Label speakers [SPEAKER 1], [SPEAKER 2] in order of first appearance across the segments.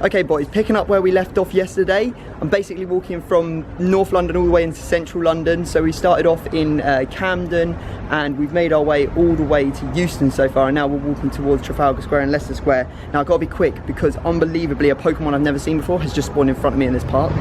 [SPEAKER 1] Okay boys, picking up where we left off yesterday. I'm basically walking from North London all the way into central London. So we started off in Camden and we've made our way all the way to Euston so far, and now we're walking towards Trafalgar Square and Leicester Square. Now I've got to be quick because unbelievably a Pokemon I've never seen before has just spawned in front of me in this park.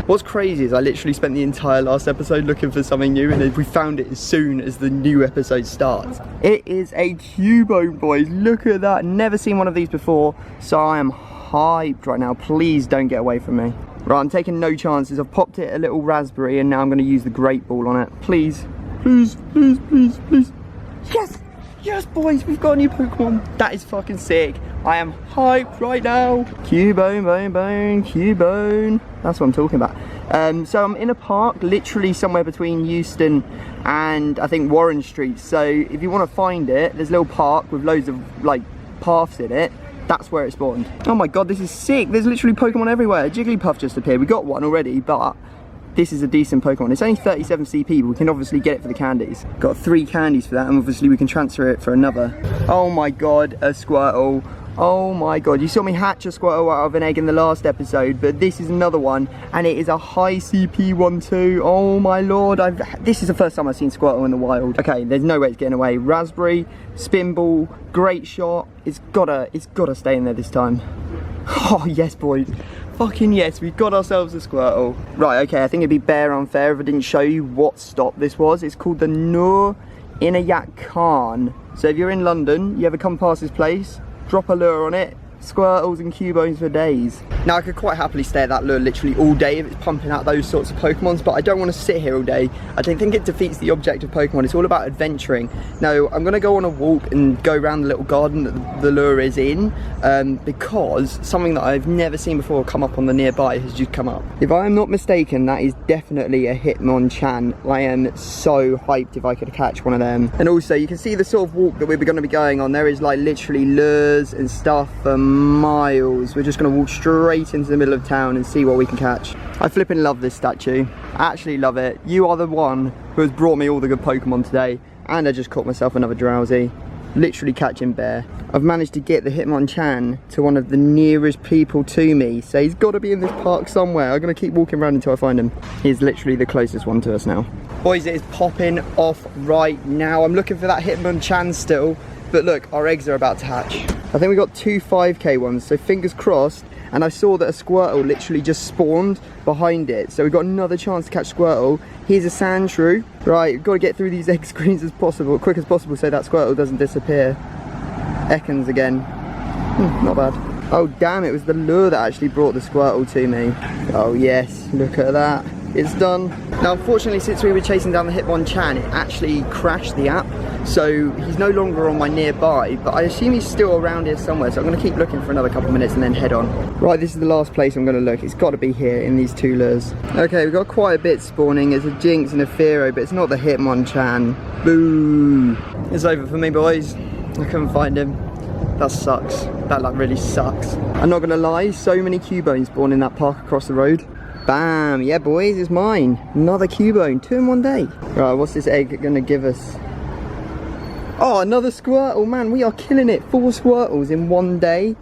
[SPEAKER 1] What's crazy is I literally spent the entire last episode looking for something new, and we found it as soon as the new episode starts. It is a Cubone, boys. Look at that. Never seen one of these before, so I am hyped right now. Please don't get away from me. Right, I'm taking no chances. I've popped it a little raspberry and now I'm going to use the Great Ball on it. Please, please, please, please, please. Yes! Yes, boys, we've got a new Pokemon. That is fucking sick. I am hyped right now. Cubone, bone, bone, Cubone. That's what I'm talking about. So I'm in a park, literally somewhere between Euston and I think Warren Street. So if you want to find it, there's a little park with loads of like paths in it. That's where it spawned. Oh my god, this is sick. There's literally Pokemon everywhere. Jigglypuff just appeared. We got one already, but this is a decent Pokemon. It's only 37 CP, but we can obviously get it for the candies. Got 3 candies for that, and obviously we can transfer it for another. Oh my god, a Squirtle. Oh my god, you saw me hatch a Squirtle out of an egg in the last episode, but this is another one, and it is a high CP one too. Oh my lord, this is the first time I've seen Squirtle in the wild. Okay, there's no way it's getting away. Raspberry, Spin Ball, Great Shot. It's gotta stay in there this time. Oh yes, boys. Fucking yes, we've got ourselves a Squirtle. Right, okay, I think it'd be bare unfair if I didn't show you what stop this was. It's called the Nur Inayat Khan. So if you're in London, you ever come past this place, drop a lure on it, Squirtles and Cubones for days. Now I could quite happily stay at that lure literally all day if it's pumping out those sorts of Pokemons, but I don't want to sit here all day. I don't think it defeats the object of Pokemon. It's all about adventuring. Now I'm going to go on a walk and go around the little garden that the lure is in, because something that I've never seen before come up on the nearby has just come up. If I am not mistaken, that is definitely a Hitmonchan. I am so hyped if I could catch one of them. And also you can see the sort of walk that we're going to be going on. There is like literally lures and stuff for miles. We're just going to walk straight into the middle of town and see what we can catch. I flipping love this statue. I actually love it. You are the one who has brought me all the good Pokemon today, and I just caught myself another Drowsy. Literally catching bear. I've managed to get the Hitmonchan to one of the nearest people to me, so he's got to be in this park somewhere. I'm going to keep walking around until I find him. He's literally the closest one to us now. Boys, it is popping off right now. I'm looking for that Hitmonchan still, but look, our eggs are about to hatch. I think we got 2 5k ones, so fingers crossed. And I saw that a Squirtle literally just spawned behind it, so we've got another chance to catch Squirtle. Here's a Sandshrew. Right, we've got to get through these egg screens as quick as possible, so that Squirtle doesn't disappear. Ekans again. Not bad. Oh damn, it was the lure that actually brought the Squirtle to me. Oh yes, look at that. It's done. Now unfortunately, since we were chasing down the Hitmonchan, it actually crashed the app, so he's no longer on my nearby, but I assume he's still around here somewhere, so I'm going to keep looking for another couple of minutes and then head on. Right, this is the last place I'm going to look. It's got to be here in these 2 lures. Okay, we've got quite a bit spawning. It's a Jinx and a Fearow, but it's not the Hitmonchan. Boo! It's over for me, boys. I couldn't find him. That sucks. That like really sucks. I'm not going to lie, so many Cubones spawn in that park across the road. Bam! Yeah, boys, it's mine. Another Cubone, 2 in one day. Right, what's this egg gonna give us? Oh, another Squirtle, man, we are killing it. 4 Squirtles in one day.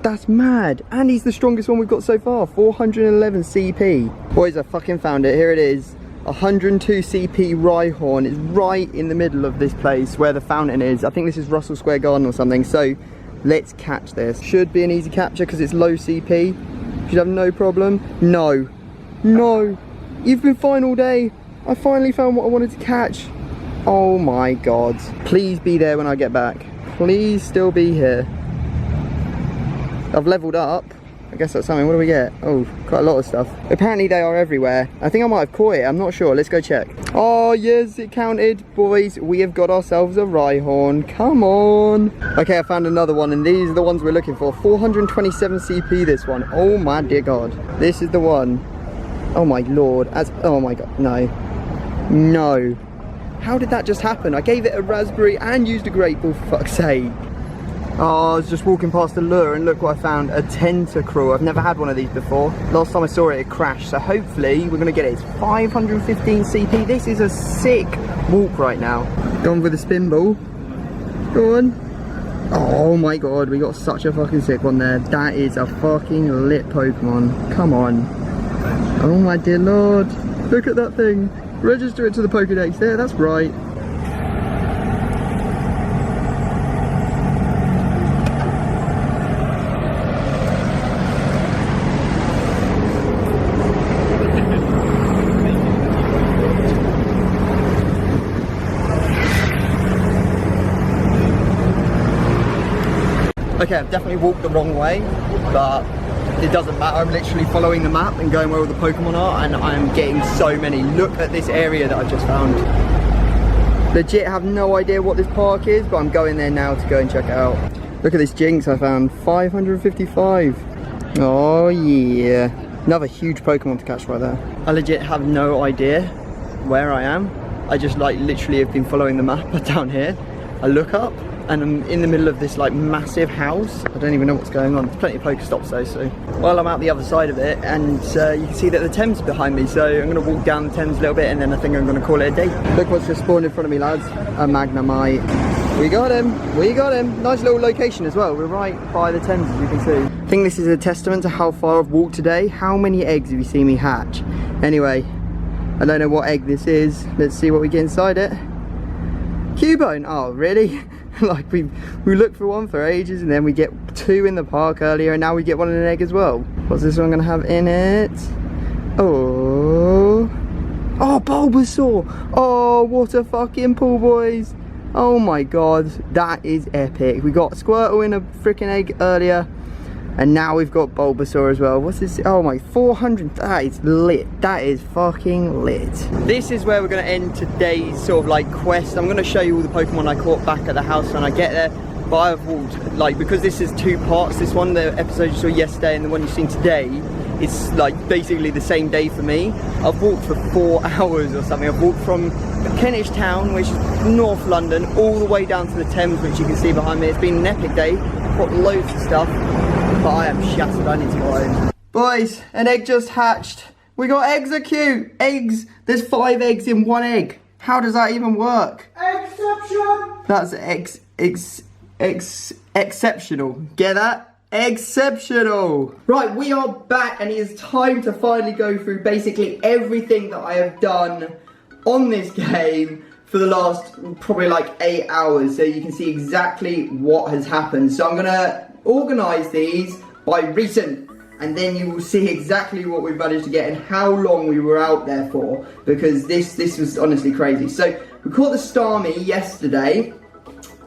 [SPEAKER 1] That's mad. And he's the strongest one we've got so far, 411 CP. Boys, I fucking found it. Here it is. 102 CP Rhyhorn. It's right in the middle of this place where the fountain is. I think this is Russell Square Garden or something. So let's catch this. Should be an easy capture because it's low CP. Should have no problem. No. No. You've been fine all day. I finally found what I wanted to catch. Oh my god. Please be there when I get back. Please still be here. I've leveled up. I guess that's something. What do we get? Oh, quite a lot of stuff. Apparently they are everywhere. I think I might have caught it. I'm not sure. Let's go check. Oh, yes, it counted. Boys, we have got ourselves a Rhyhorn. Come on. Okay, I found another one, and these are the ones we're looking for. 427 CP, this one. Oh, my dear God. This is the one. Oh, my Lord. Oh, my God. No. No. How did that just happen? I gave it a raspberry and used a Great Ball, for fuck's sake. Oh, I was just walking past the lure and look what I found, a Tentacruel. I've never had one of these before. Last time I saw it, it crashed, so hopefully we're gonna get it. It's 515 CP. This is a sick walk right now. Go on with a Spin Ball. Go on. Oh my god, we got such a fucking sick one there. That is a fucking lit Pokemon. Come on. Oh my dear lord. Look at that thing. Register it to the Pokedex. There, that's right. Okay, I've definitely walked the wrong way, but it doesn't matter. I'm literally following the map and going where all the Pokemon are, and I'm getting so many. Look at this area that I've just found. Legit have no idea what this park is, but I'm going there now to go and check it out. Look at this Jinx I found, 555. Oh yeah. Another huge Pokemon to catch right there. I legit have no idea where I am. I just like literally have been following the map down here. I look up, and I'm in the middle of this like massive house. I don't even know what's going on. There's plenty of Pokestops though, so. Well, I'm out the other side of it, and you can see that the Thames is behind me, so I'm gonna walk down the Thames a little bit, and then I think I'm gonna call it a day. Look what's just spawned in front of me, lads. A Magnemite. We got him, we got him. Nice little location as well. We're right by the Thames, as you can see. I think this is a testament to how far I've walked today. How many eggs have you seen me hatch? Anyway, I don't know what egg this is. Let's see what we get inside it. Cubone, oh really? Like we looked for one for ages, and then we get two in the park earlier, and now we get one in an egg as well. What's this one gonna have in it? Oh, Bulbasaur. Oh, what a fucking pull, boys. Oh my god, that is epic. We got Squirtle in a freaking egg earlier, and now we've got Bulbasaur as well. What's this? Oh my, 400. That is lit. That is fucking lit. This is where we're going to end today's sort of like quest. I'm going to show you all the Pokemon I caught back at the house when I get there. But I've walked, like, because this is two parts. This one, the episode you saw yesterday, and the one you've seen today, it's like basically the same day for me. I've walked for 4 hours or something. I've walked from Kentish Town, which is North London, all the way down to the Thames, which you can see behind me. It's been an epic day. I've got loads of stuff. But I am shattered, I need to go home. Boys, an egg just hatched. We got Execute. Eggs. There's 5 eggs in 1 egg. How does that even work? Exception. That's exceptional. Get that? Exceptional. Right, we are back, and it is time to finally go through basically everything that I have done on this game for the last probably like 8 hours, so you can see exactly what has happened. So I'm gonna organise these by recent, and then you will see exactly what we've managed to get and how long we were out there for, because this was honestly crazy. So we caught the Starmie yesterday,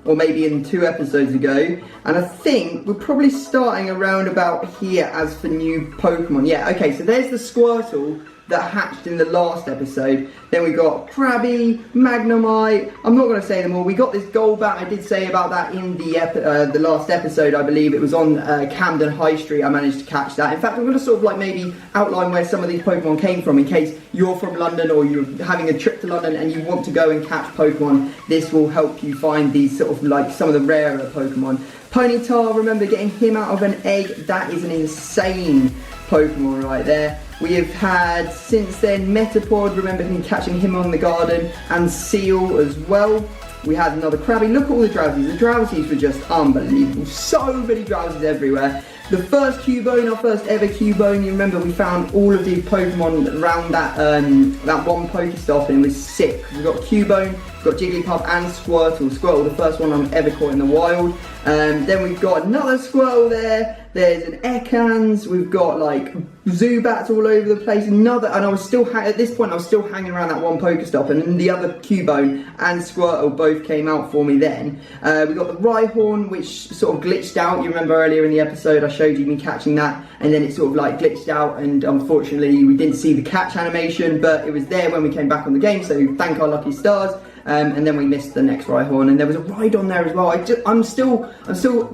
[SPEAKER 1] or maybe in 2 episodes ago, and I think we're probably starting around about here as for new Pokemon. Yeah, okay, so there's the Squirtle that hatched in the last episode. Then we got Krabby, Magnemite. I'm not going to say them all. We got this Golbat. I did say about that in the last episode, I believe. It was on Camden High Street. I managed to catch that. In fact, I'm going to sort of like maybe outline where some of these Pokemon came from, in case you're from London or you're having a trip to London and you want to go and catch Pokemon. This will help you find these sort of like some of the rarer Pokemon. Ponyta, remember getting him out of an egg. That is an insane Pokemon right there. We have had, since then, Metapod, remember him catching him on the garden, and Seal as well. We had another Krabby. Look at all the Drowsies. The Drowsies were just unbelievable. So many Drowsies everywhere. The first Cubone, our first ever Cubone, you remember we found all of these Pokemon around that one Pokestop, and it was sick. We've got Cubone, we've got Jigglypuff and Squirtle. Squirtle, the first one I'm ever caught in the wild. Then we've got another Squirtle there. There's an Ekans. We've got like Zubats all over the place. Another, and I was still at this point I was still hanging around that one Pokestop, and then the other Cubone and Squirtle both came out for me then. We got the Rhyhorn, which sort of glitched out. You remember earlier in the episode I showed you me catching that, and then it sort of like glitched out, and unfortunately we didn't see the catch animation, but it was there when we came back on the game, so thank our lucky stars. And then we missed the next Rhyhorn, and there was a Rhydon there as well. I'm still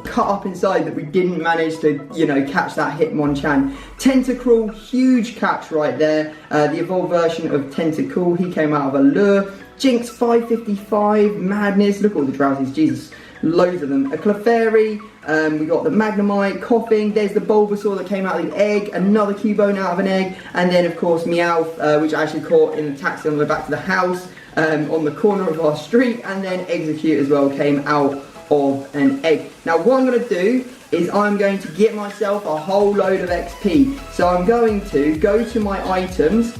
[SPEAKER 1] cut up inside that we didn't manage to, you know, catch that Hitmonchan. Tentacruel, huge catch right there. The evolved version of Tentacool, he came out of a lure. Jinx 555, Madness, look at all the Drowsies, Jesus, loads of them. A Clefairy, we got the Magnemite, Coughing, there's the Bulbasaur that came out of the egg, another Cubone out of an egg, and then of course Meowth, which I actually caught in the taxi on the way back to the house. On the corner of our street, and then Execute as well came out of an egg. Now what I'm going to do is I'm going to get myself a whole load of XP. So I'm going to go to my items,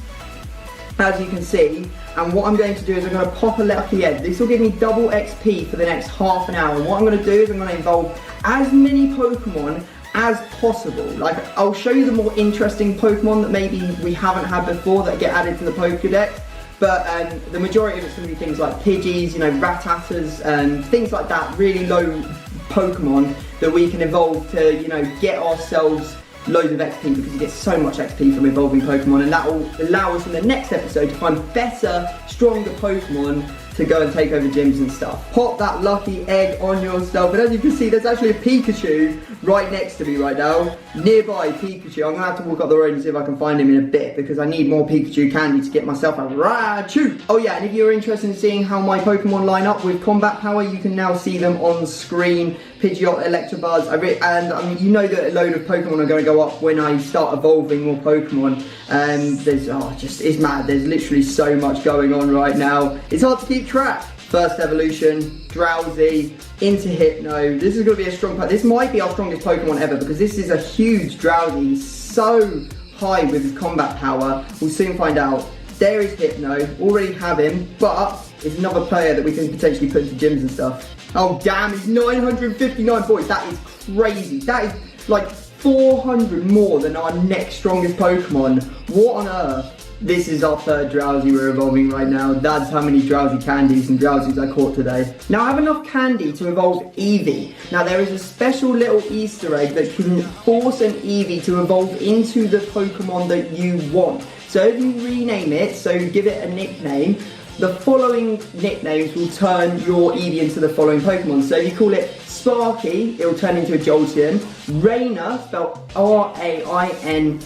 [SPEAKER 1] as you can see, and what I'm going to do is I'm going to pop a lucky egg. This will give me double XP for the next half an hour. And what I'm going to do is I'm going to evolve as many Pokemon as possible. Like, I'll show you the more interesting Pokemon that maybe we haven't had before that get added to the Pokedex. But the majority of it's going to be things like Pidgeys, you know, Rattatas, and things like that, really low Pokemon that we can evolve to, you know, get ourselves loads of XP, because you get so much XP from evolving Pokemon, and that will allow us in the next episode to find better, stronger Pokemon to go and take over gyms and stuff. Pop that lucky egg on yourself, and as you can see, there's actually a Pikachu right next to me right now. Nearby Pikachu. I'm gonna have to walk up the road and see if I can find him in a bit, because I need more Pikachu candy to get myself a Raichu. Oh yeah, and if you're interested in seeing how my Pokemon line up with combat power, you can now see them on screen. Pidgeot, Electabuzz, and you know that a load of Pokemon are going to go up when I start evolving more Pokemon. It's mad. There's literally so much going on right now. It's hard to keep track. First evolution, Drowsy, into Hypno. This is going to be a strong pack. This might be our strongest Pokemon ever, because this is a huge Drowsy. He's so high with his combat power. We'll soon find out. There is Hypno. Already have him, but it's another player that we can potentially put into gyms and stuff. Oh damn, he's 959 points. That is crazy. That is like 400 more than our next strongest Pokemon. What on earth? This is our third Drowsy we're evolving right now. That's how many Drowsy candies and Drowsies I caught today. Now I have enough candy to evolve Eevee. Now there is a special little Easter egg that can force an Eevee to evolve into the Pokemon that you want. So if you rename it, so give it a nickname, the following nicknames will turn your Eevee into the following Pokemon. So if you call it Sparky, it will turn into a Jolteon. Rainer, spelled R-A-I-N-E-R,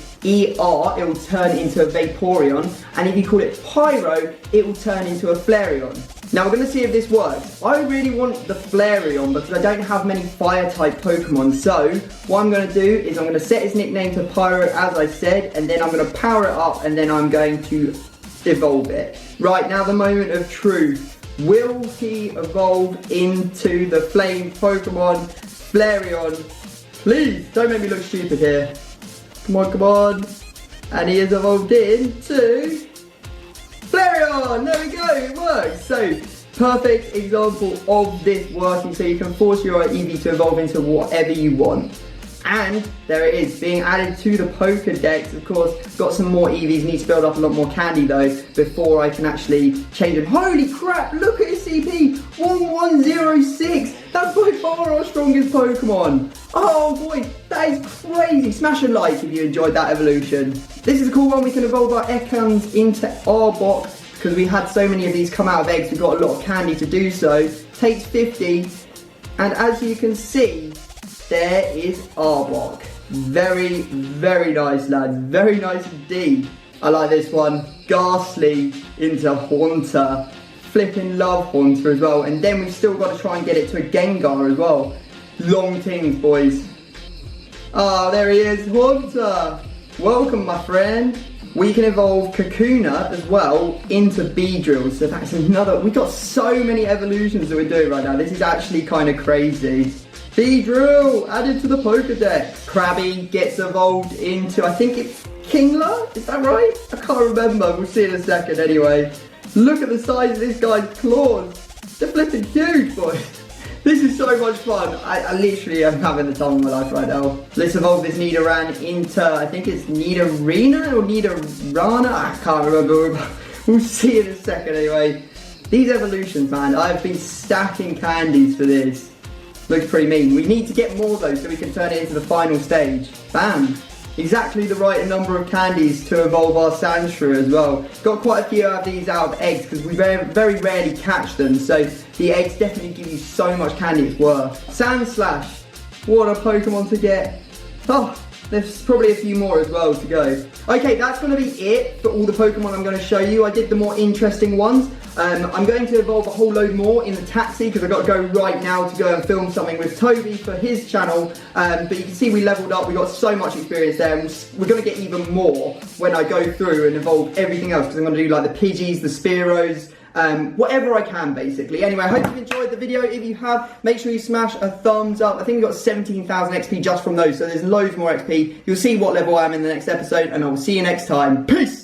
[SPEAKER 1] it will turn into a Vaporeon. And if you call it Pyro, it will turn into a Flareon. Now we're going to see if this works. I really want the Flareon because I don't have many Fire-type Pokemon. So what I'm going to do is I'm going to set his nickname to Pyro, as I said, and then I'm going to power it up, and then I'm going to evolve it. Right, now the moment of truth. Will he evolve into the flame Pokemon Flareon? Please, don't make me look stupid here. Come on, come on. And he is evolved into Flareon! There we go, it works. So, perfect example of this working. So you can force your Eevee to evolve into whatever you want. And there it is, being added to the Pokedex. Of course, got some more Eevees, need to build up a lot more candy though, before I can actually change them. Holy crap, look at his CP, 1106. That's by far our strongest Pokemon. Oh boy, that is crazy. Smash a like if you enjoyed that evolution. This is a cool one. We can evolve our Ekans into Arbok, because we had so many of these come out of eggs, we've got a lot of candy to do so. Takes 50, and as you can see, there is Arbok. Very, very nice, lads. Very nice indeed. I like this one. Ghastly into Haunter. Flipping love Haunter as well. And then we've still got to try and get it to a Gengar as well. Long things, boys. Oh, there he is. Haunter. Welcome, my friend. We can evolve Kakuna as well into Beedrill. So that's another. We've got so many evolutions that we're doing right now. This is actually kind of crazy. Beedrill added to the Pokedex. Krabby gets evolved into, I think it's Kingler? Is that right? I can't remember. We'll see in a second anyway. Look at the size of this guy's claws. They're flipping huge, boys. This is so much fun. I literally am having the time of my life right now. Let's evolve this Nidoran into, I think it's Nidorina or Nidorana? I can't remember. We'll see in a second anyway. These evolutions, man, I've been stacking candies for this. Looks pretty mean. We need to get more though so we can turn it into the final stage. Bam! Exactly the right number of candies to evolve our Sandshrew as well. Got quite a few of these out of eggs because we very rarely catch them. So the eggs definitely give you so much candy it's worth. Sandslash. What a Pokemon to get. Oh, there's probably a few more as well to go. Okay, that's going to be it for all the Pokemon I'm going to show you. I did the more interesting ones. I'm going to evolve a whole load more in the taxi because I've got to go right now to go and film something with Toby for his channel. But you can see we leveled up, we got so much experience there, and we're going to get even more when I go through and evolve everything else, because I'm going to do like the Pidgeys, the Spearows, whatever I can, basically. Anyway, I hope you've enjoyed the video. If you have, make sure you smash a thumbs up. I think we got 17,000 XP just from those, so there's loads more XP. You'll see what level I am in the next episode, and I will see you next time. Peace!